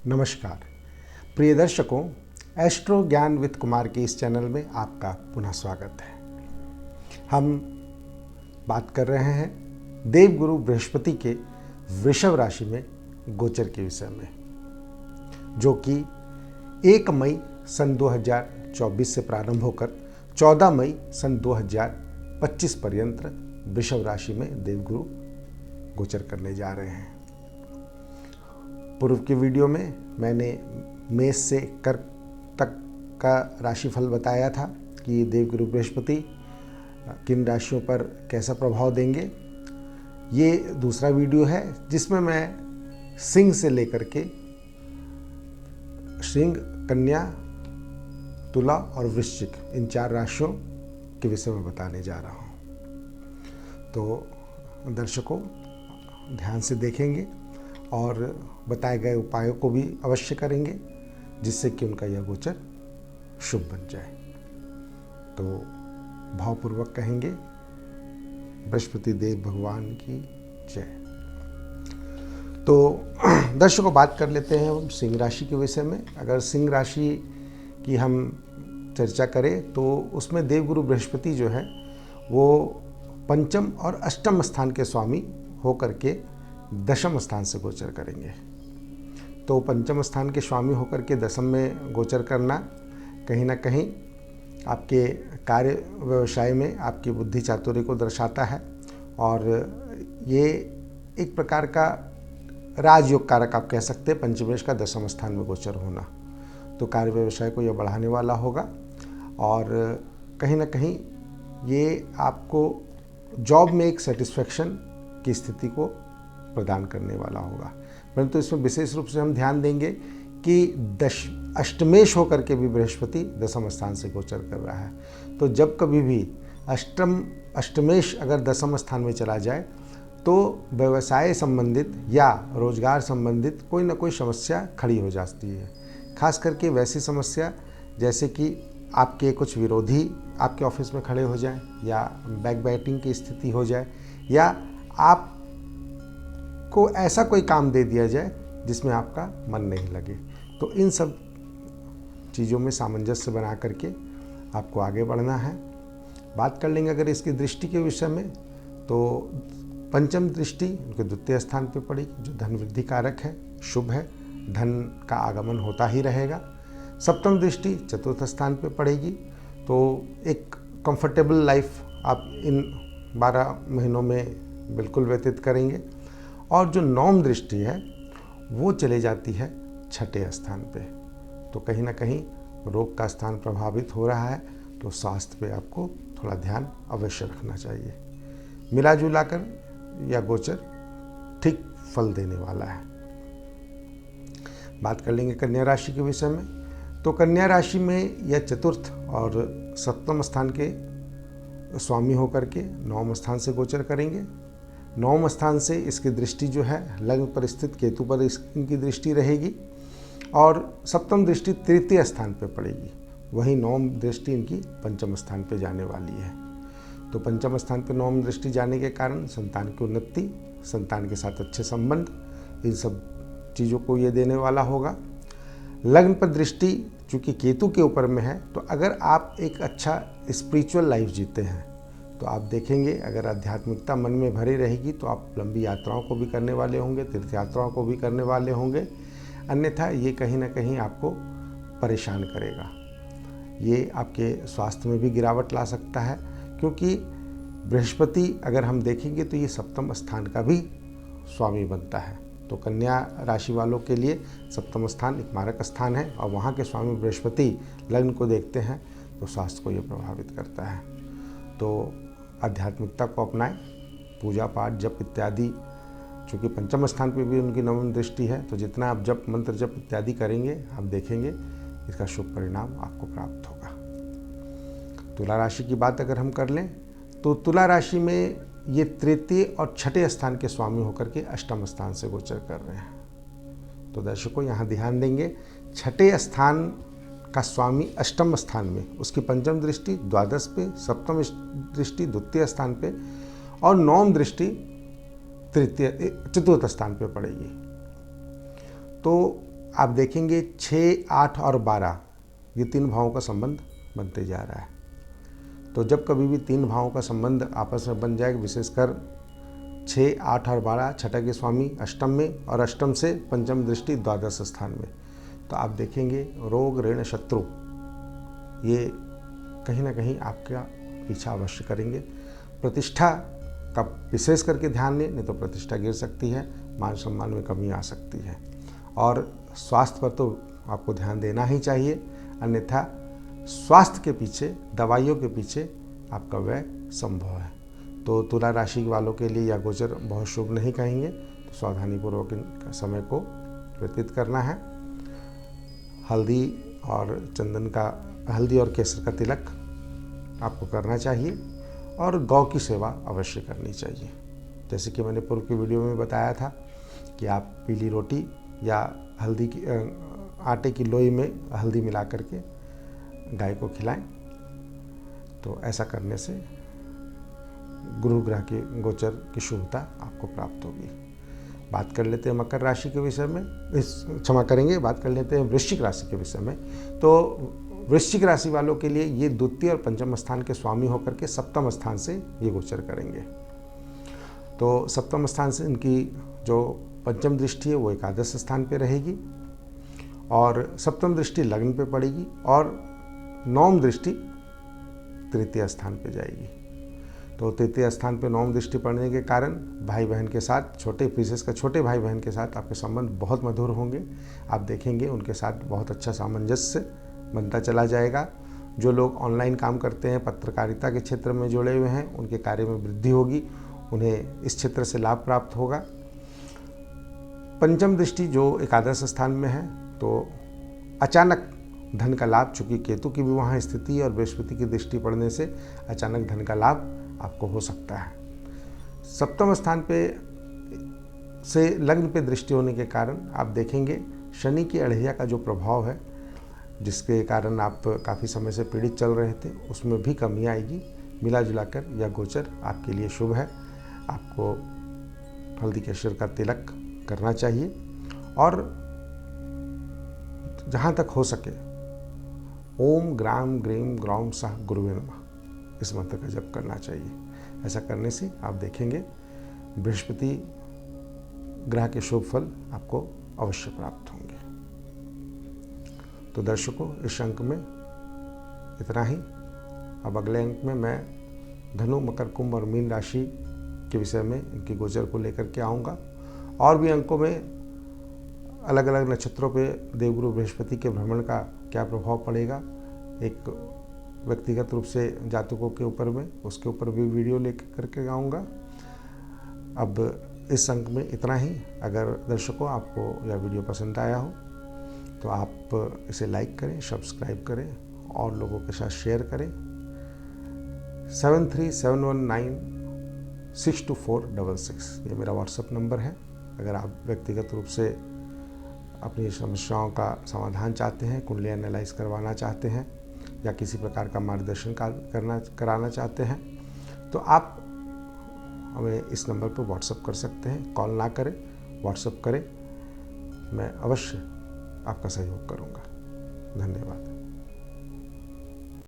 नमस्कार प्रिय दर्शकों, एस्ट्रो ज्ञान विद कुमार के इस चैनल में आपका पुनः स्वागत है। हम बात कर रहे हैं देवगुरु बृहस्पति के वृषभ राशि में गोचर के विषय में, जो कि 1 मई सन 2024 से प्रारंभ होकर 14 मई सन 2025 पर्यंत वृषभ राशि में देवगुरु गोचर करने जा रहे हैं। पूर्व के वीडियो में मैंने मेष से कर्क तक का राशिफल बताया था कि देवगुरु बृहस्पति किन राशियों पर कैसा प्रभाव देंगे। ये दूसरा वीडियो है जिसमें मैं सिंह से लेकर के सिंह, कन्या, तुला और वृश्चिक इन 4 राशियों के विषय में बताने जा रहा हूँ। तो दर्शकों ध्यान से देखेंगे और बताए गए उपायों को भी अवश्य करेंगे, जिससे कि उनका यह गोचर शुभ बन जाए। तो भावपूर्वक कहेंगे बृहस्पति देव भगवान की जय। तो दर्शकों बात कर लेते हैं हम सिंह राशि के विषय में। अगर सिंह राशि की हम चर्चा करें तो उसमें देवगुरु बृहस्पति जो है वो पंचम और अष्टम स्थान के स्वामी होकर के दशम स्थान से गोचर करेंगे। तो पंचम स्थान के स्वामी होकर के दशम में गोचर करना कहीं ना कहीं आपके कार्य व्यवसाय में आपकी बुद्धि चातुर्य को दर्शाता है, और ये एक प्रकार का राजयोग कारक आप कह सकते हैं। पंचमेश का दशम स्थान में गोचर होना तो कार्य व्यवसाय को यह बढ़ाने वाला होगा, और कहीं ना कहीं ये आपको जॉब में एक सेटिस्फैक्शन की स्थिति को प्रदान करने वाला होगा। परंतु इसमें विशेष रूप से हम ध्यान देंगे कि अष्टमेश होकर के भी बृहस्पति दशम स्थान से गोचर कर रहा है। तो जब कभी भी अष्टमेश अगर दशम स्थान में चला जाए तो व्यवसाय संबंधित या रोजगार संबंधित कोई ना कोई समस्या खड़ी हो जाती है। खास करके वैसी समस्या जैसे कि आपके कुछ विरोधी आपके ऑफिस में खड़े हो जाएं, या बैक बैटिंग की स्थिति हो जाए, या आप को ऐसा कोई काम दे दिया जाए जिसमें आपका मन नहीं लगे। तो इन सब चीज़ों में सामंजस्य बना करके आपको आगे बढ़ना है। बात कर लेंगे अगर इसकी दृष्टि के विषय में, तो पंचम दृष्टि उनके द्वितीय स्थान पे पड़ी, जो धन वृद्धि कारक है, शुभ है, धन का आगमन होता ही रहेगा। सप्तम दृष्टि चतुर्थ स्थान पे पड़ेगी, तो एक कंफर्टेबल लाइफ आप इन 12 महीनों में बिल्कुल व्यतीत करेंगे। और जो नवम दृष्टि है वो चले जाती है छठे स्थान पे, तो कहीं ना कहीं रोग का स्थान प्रभावित हो रहा है, तो स्वास्थ्य पे आपको थोड़ा ध्यान अवश्य रखना चाहिए। मिला जुला कर यह गोचर ठीक फल देने वाला है। बात कर लेंगे कन्या राशि के विषय में। तो कन्या राशि में यह चतुर्थ और सप्तम स्थान के स्वामी होकर के नवम स्थान से गोचर करेंगे। नवम स्थान से इसकी दृष्टि जो है लग्न पर स्थित केतु पर इनकी दृष्टि रहेगी, और सप्तम दृष्टि तृतीय स्थान पर पड़ेगी। वहीं नवम दृष्टि इनकी पंचम स्थान पर जाने वाली है। तो पंचम स्थान पर नवम दृष्टि जाने के कारण संतान की उन्नति, संतान के साथ अच्छे संबंध, इन सब चीज़ों को ये देने वाला होगा। लग्न पर दृष्टि चूँकि केतु के ऊपर में है, तो अगर आप एक अच्छा स्पिरिचुअल लाइफ जीते हैं तो आप देखेंगे अगर आध्यात्मिकता मन में भरी रहेगी तो आप लंबी यात्राओं को भी करने वाले होंगे, तीर्थ यात्राओं को भी करने वाले होंगे। अन्यथा ये कहीं ना कहीं आपको परेशान करेगा। ये आपके स्वास्थ्य में भी गिरावट ला सकता है, क्योंकि बृहस्पति अगर हम देखेंगे तो ये सप्तम स्थान का भी स्वामी बनता है। तो कन्या राशि वालों के लिए सप्तम स्थान एक मारक स्थान है, और वहाँ के स्वामी बृहस्पति लग्न को देखते हैं तो स्वास्थ्य को ये प्रभावित करता है। तो आध्यात्मिकता को अपनाएं, पूजा पाठ जप इत्यादि, चूँकि पंचम स्थान पे भी उनकी नवम दृष्टि है, तो जितना आप जप मंत्र जप इत्यादि करेंगे आप देखेंगे इसका शुभ परिणाम आपको प्राप्त होगा। तुला राशि की बात अगर हम कर लें तो तुला राशि में ये तृतीय और छठे स्थान के स्वामी होकर के अष्टम स्थान से गोचर कर रहे हैं। तो दर्शकों यहाँ ध्यान देंगे, छठे स्थान का स्वामी अष्टम स्थान में, उसकी पंचम दृष्टि द्वादश पे, सप्तम दृष्टि द्वितीय स्थान पे, और नवम दृष्टि चतुर्थ स्थान पे पड़ेगी। तो आप देखेंगे 6, 8 और 12 ये 3 भावों का संबंध बनते जा रहा है। तो जब कभी भी 3 भावों का संबंध आपस में बन जाए, विशेषकर 6, 8 और 12, छठा के स्वामी अष्टम में और अष्टम से पंचम दृष्टि द्वादश स्थान में, तो आप देखेंगे रोग, ऋण, शत्रु ये कहीं ना कहीं आपका पीछा अवश्य करेंगे। प्रतिष्ठा का विशेष करके ध्यान दें, नहीं तो प्रतिष्ठा गिर सकती है, मान सम्मान में कमी आ सकती है। और स्वास्थ्य पर तो आपको ध्यान देना ही चाहिए, अन्यथा स्वास्थ्य के पीछे, दवाइयों के पीछे आपका व्यय संभव है। तो तुला राशि वालों के लिए यह गोचर बहुत शुभ नहीं कहेंगे, तो सावधानीपूर्वक इन समय को व्यतीत करना है। हल्दी और केसर का तिलक आपको करना चाहिए और गौ की सेवा अवश्य करनी चाहिए। जैसे कि मैंने पूर्व की वीडियो में बताया था कि आप पीली रोटी या आटे की लोई में हल्दी मिला करके गाय को खिलाएं, तो ऐसा करने से गुरु ग्रह के गोचर की शुभता आपको प्राप्त होगी। बात कर लेते हैं मकर राशि के विषय में, बात कर लेते हैं वृश्चिक राशि के विषय में। तो वृश्चिक राशि वालों के लिए ये द्वितीय और पंचम स्थान के स्वामी होकर के सप्तम स्थान से ये गोचर करेंगे। तो सप्तम स्थान से इनकी जो पंचम दृष्टि है वो एकादश स्थान पे रहेगी और सप्तम दृष्टि लग्न पे पड़ेगी और नवम दृष्टि तृतीय स्थान पे जाएगी। तो तृतीय स्थान पे नवम दृष्टि पड़ने के कारण भाई बहन के साथ, विशेषकर छोटे भाई बहन के साथ आपके संबंध बहुत मधुर होंगे। आप देखेंगे उनके साथ बहुत अच्छा सामंजस्य बनता चला जाएगा। जो लोग ऑनलाइन काम करते हैं, पत्रकारिता के क्षेत्र में जुड़े हुए हैं, उनके कार्य में वृद्धि होगी, उन्हें इस क्षेत्र से लाभ प्राप्त होगा। पंचम दृष्टि जो एकादश स्थान में है, तो अचानक धन का लाभ, चूंकि केतु की भी वहाँ स्थिति और बृहस्पति की दृष्टि पड़ने से अचानक धन का लाभ आपको हो सकता है। सप्तम स्थान पे से लग्न पे दृष्टि होने के कारण आप देखेंगे शनि की अड़ैया का जो प्रभाव है, जिसके कारण आप काफ़ी समय से पीड़ित चल रहे थे, उसमें भी कमी आएगी। मिला जुलाकर यह गोचर आपके लिए शुभ है। आपको हल्दी केसर का तिलक करना चाहिए और जहाँ तक हो सके ओम ग्राम ग्रीम ग्रौम सह गुरुवे नमः इस मंत्र का जप करना चाहिए। ऐसा करने से आप देखेंगे बृहस्पति ग्रह के शुभ फल आपको अवश्य प्राप्त होंगे। तो दर्शकों, इस अंक में इतना ही। अब अगले अंक में मैं धनु, मकर, कुंभ और मीन राशि के विषय में इनके गोचर को लेकर के आऊँगा। और भी अंकों में अलग अलग नक्षत्रों पे देवगुरु बृहस्पति के भ्रमण का क्या प्रभाव पड़ेगा, एक व्यक्तिगत रूप से जातकों के ऊपर में, उसके ऊपर भी वीडियो लेकर करके आऊँगा। अब इस अंक में इतना ही। अगर दर्शकों आपको यह वीडियो पसंद आया हो तो आप इसे लाइक करें, सब्सक्राइब करें और लोगों के साथ शेयर करें। 7371962466 ये मेरा व्हाट्सएप नंबर है। अगर आप व्यक्तिगत रूप से अपनी समस्याओं का समाधान चाहते हैं, कुंडली एनालाइज करवाना चाहते हैं या किसी प्रकार का मार्गदर्शन कराना चाहते हैं, तो आप हमें इस नंबर पर व्हाट्सएप कर सकते हैं। कॉल ना करें, व्हाट्सएप करें, मैं अवश्य आपका सहयोग करूंगा। धन्यवाद।